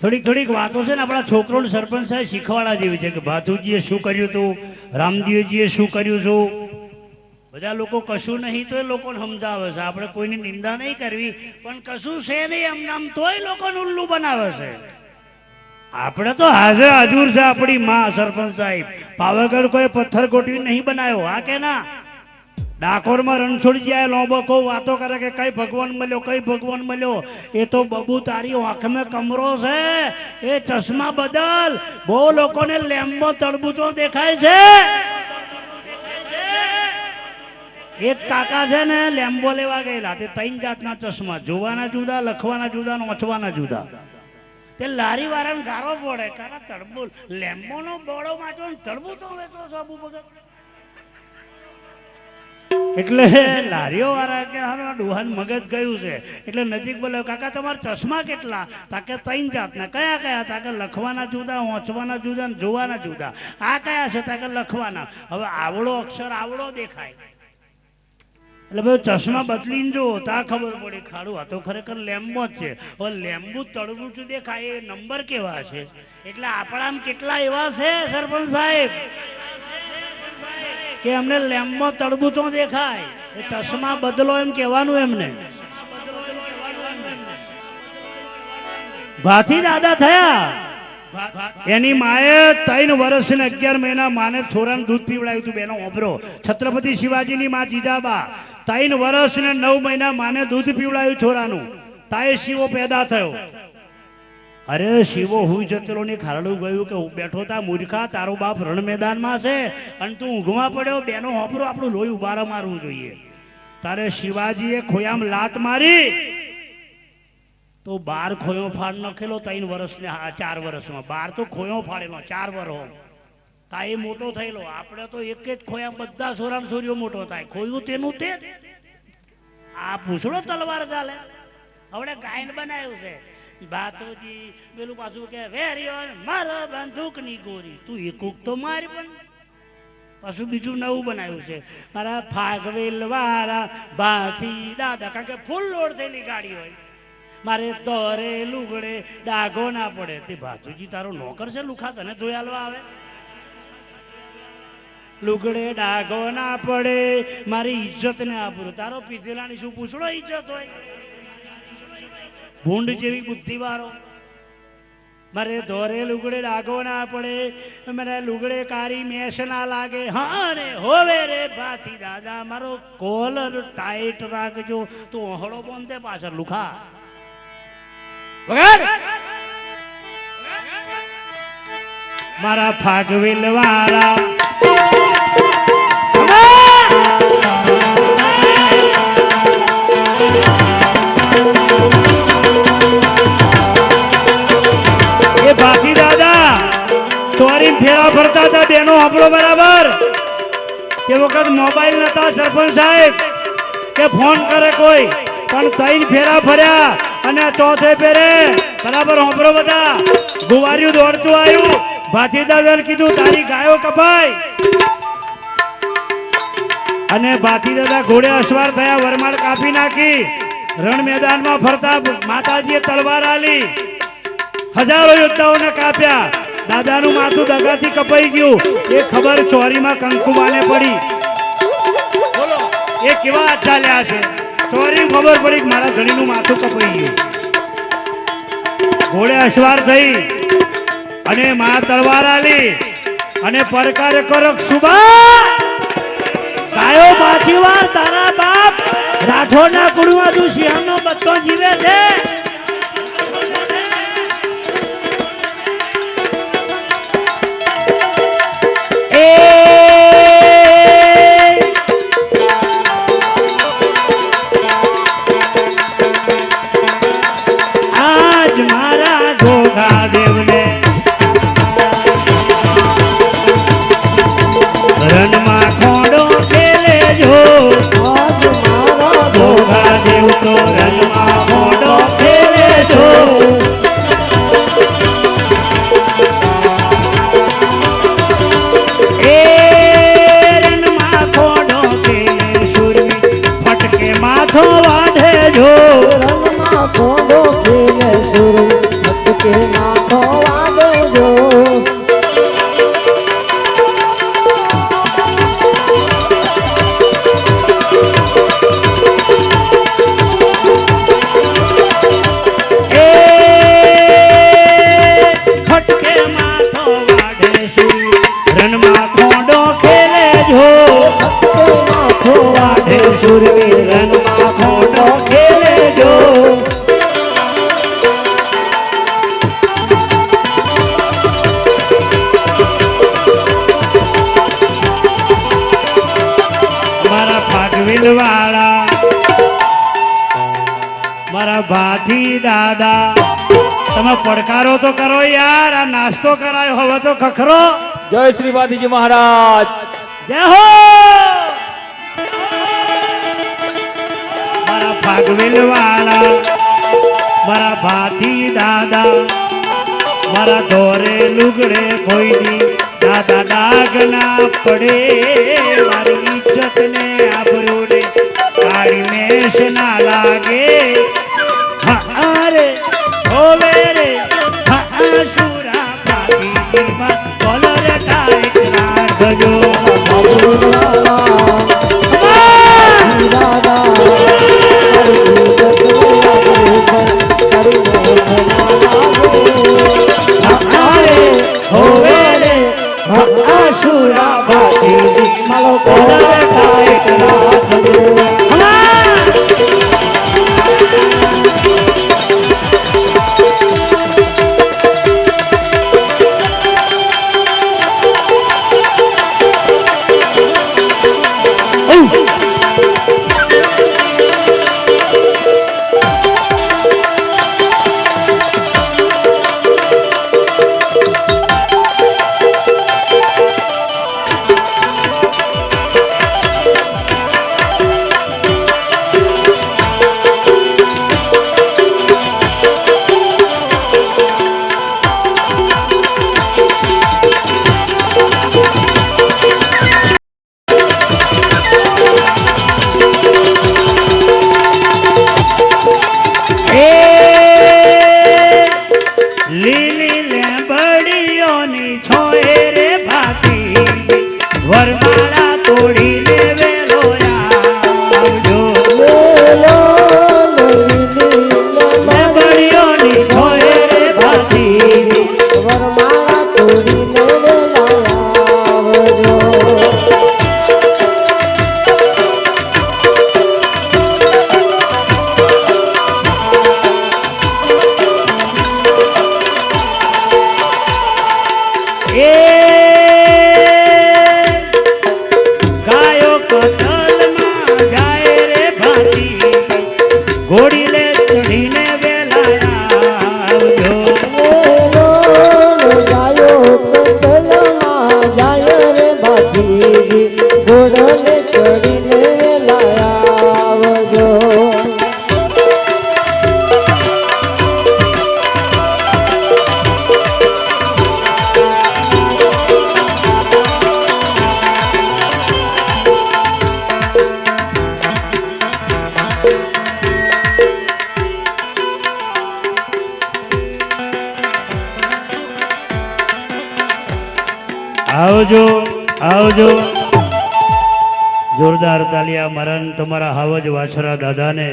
થોડીક વાતો છે ને આપણા છોકરોને સરપંચ સાહેબ શીખવાડા જેવી છે કે ભાથુજીએ શું કર્યું હતું, રામદેવજીએ શું કર્યું છું. બધા લોકો કશું નહીં તો એ લોકોને સમજાવે છે. આપણે કોઈની નિંદા નહીં કરવી, પણ કશું છે નહીં એમ નામ તોય લોકોને ઉલ્લુ બનાવે છે. આપણે તો હાજર હાજર છે આપણી માં સરપંચ સાહેબ. પાવાગઢ કોઈ પથ્થર ગોઠવી નહીં બનાવ્યો, હા કે ના? ડાકોરમાં રણછોડજી આયા લોબકો વાતો કરે કે કઈ ભગવાન મળ્યો, કઈ ભગવાન મળ્યો. એ તો બબુ તારી આંખમાં કમરો છે, એ ચશ્મા બદલ. બહુ લોકોને લેમ્બો તડબૂચો દેખાય છે. એક કાકા છે ને લેમ્બો લેવા ગયેલા, તે 3 જાતના ચશ્મા, જોવાના જુદા, લખવાના જુદા, વાંચવાના જુદા. તે લારી વાળાને ગારો પડે, કારા તડબૂચ લેમ્બો નો બોળો વાંચો ને તડબૂચો વેચો છો બબુ ભગત. એટલે લારીઓ વાળા કે હા ડોહાન મગજ ગયું છે. એટલે નજીક બોલ્યો, કાકા તમારા ચશ્મા કેટલા? તાકે 3 જાતના. કયા કયા? તાકે લખવાના જુદા, વાંચવાના જુદા, જોવાના જુદા. આ કયા છે? તાકે લખવાના. હવે આવડો અક્ષર આવડો દેખાય. એટલે ભાઈ ચશ્મા બદલીને જો તા ખબર પડી ખાડું આ તો ખરેખર લેમ્બો જ છે. હવે લેમ્બુ તડબૂચું દેખાય, એ નંબર કેવા છે? એટલે આપણામાં કેટલા એવા છે સરપંચ સાહેબ કે અમને લેમ્બો તડબૂચો દેખાય, એ ચશ્મા બદલો એમ કહેવાનું એમને. ભાથી દાદા થયા, એની માએ 3 વર્ષ ને 11 મહિના માને છોરાને દૂધ પીવડાવ્યું હતું. બેનો ઓબરો છત્રપતિ શિવાજીની માં જીજાબા 3 વર્ષ ને 9 મહિના માને દૂધ પીવડાવ્યું છોરાનું. તાએ શિવો પેદા થયો. અરે શિવો હુઈ જતેલો ની ખારડું ગયું કે હું બેઠો તા મૂર્ખા, તારો બાપ રણ મેદાનમાં છે અને તું ઊંઘમાં પડ્યો. બેનો હોપરો આપણું લોહી ઉબારા મારવું જોઈએ. તારે શિવાજીએ ખોયામ લાત મારી તો 12 ખોયો ફાડ નાખેલો 3 વર્ષ ને 4 વર્ષમાં. 12 તો ખોયો ફાડેલો 4 વર્ષ. તા એ મોટો થયેલો. આપણે તો એક જ ખોયા બધા સોરામ સોરીઓ મોટો થાય. ખોયું તેનું તે આ પૂછડો તલવાર ચાલે. હવે ગાયન બનાવ્યું છે ભાતુજી. પેલું પાછું કે વેરિયો મારો બંદૂકની ગોરી, તું એકુક તો મારી. પણ પાછું બીજું નવું બનાવ્યું છે, મારા ફાગવેલ વાળા ભાથી દાદા. કારણ કે ફૂલ લોડ થયેલી ગાડી હોય, મારે દોરે લુગડે ડાઘો ના પડે. તે ભાતુજી તારો નોકર છે લુખા, તને ધોયાલવા આવે? લુગડે ડાઘો ના પડે, મારી ઇજ્જત ને આપું. તારો પીધેલાની શું પૂછડો ઇજ્જત હોય? ભૂંડ જેવી બુદ્ધિ વાળો. મારે દોરે લુગડે ડાઘો ના પડે, મારે લુગડે કારી મેસ ના લાગે. હા રે હોવે રે ભાથી દાદા, મારો કોલર ટાઈટ રાખજો. તું ઓહળો બોંધે પાછળ લુખા. મારા ફાગવેલ વાળા એ ભાથી દાદા ચોરી ફેરા ફરતા હતા. બેનો આપણો બરાબર. તે વખત મોબાઈલ નતા સરપંચ સાહેબ કે ફોન કરે કોઈ, પણ 3 ફેરા ફર્યા અને 4થે ફેરે બરાબર હોંભરો બધા ગુવારિયું દોડતું આવ્યું. ભાથી દાદાને કીધું તારી ગાયો કપાય. અને ભાથી દાદા ઘોડે અસવાર થયા, વરમાળ કાપી નાખી. રણ મેદાનમાં ફરતા માતાજીએ તલવાર આલી, હજારો યોદ્ધાઓને કાપ્યા. દાદાનું માથું દગાથી કપાઈ ગયું. એ ખબર ચોરીમાં કંકુમાને પડી. બોલો એ કેવા ચાલ્યા છે. ચોરી ખબર પડી કે મારા ધણીનું માથું કપાઈ ગયું. ઘોડે અસવાર થઈ અને મા તલવાર આલી અને પરકાર કરો સુબા ગાયો પાછી વાર તારા બાપ રાઠોડના કુળમાં તું સિંહનો બચ્ચો જીવે છે. આજ મારા ઘોઘા દેવને રનમાં ખોડો ખેલે જો. આજ મારા ઘોઘા દેવ તો રનમાં ખોડો ખેલે છો. એ રનમાં ખોડો ખેલે સુરમી ફટકે માથો વાઢે જો. રનમાં ખોડો ખેલે સુર ફટકે ભાગવેલવાળા મારા ભાથી દાદા તમે પડકારો તો કરો યાર આ નાસ્તો કરાયો હવે તો ખખરો જય શ્રી ભાતીજી મહારાજ જય હો મારા ભાગવેલવાળા મારા ભાથી દાદા મારા દોરે લુગડે કોઈની દાદા દાગ ના પડે મારી ઇજ્જત ને આબરૂ ને કાળી મેષ ના લાગે હારે હોવે રે શુરા ભાગી માં બોલો રે ટાઈટ રાખજો સુરા ભાતી માલો કોલર ટાઈટ રાખજો લીલી લેબડીઓની છોએ રે ભાતી વરમાળા તોડીને વેલો આવજો લેબડીઓની છોએ રે ભાતી વરમાળા તોડીને આવજો ગાયો કતલમાં જાય રે ભાતી ઘોડી લે ચડીને વેલાયા આવજો ગાયો કતલમાં જાય રે ભાતીજી ઘોડલે ચડીને લાવજો આવજો આવજો જોરદાર તાલિયા મરણ તમારા હાવજ વાછરા દાદાને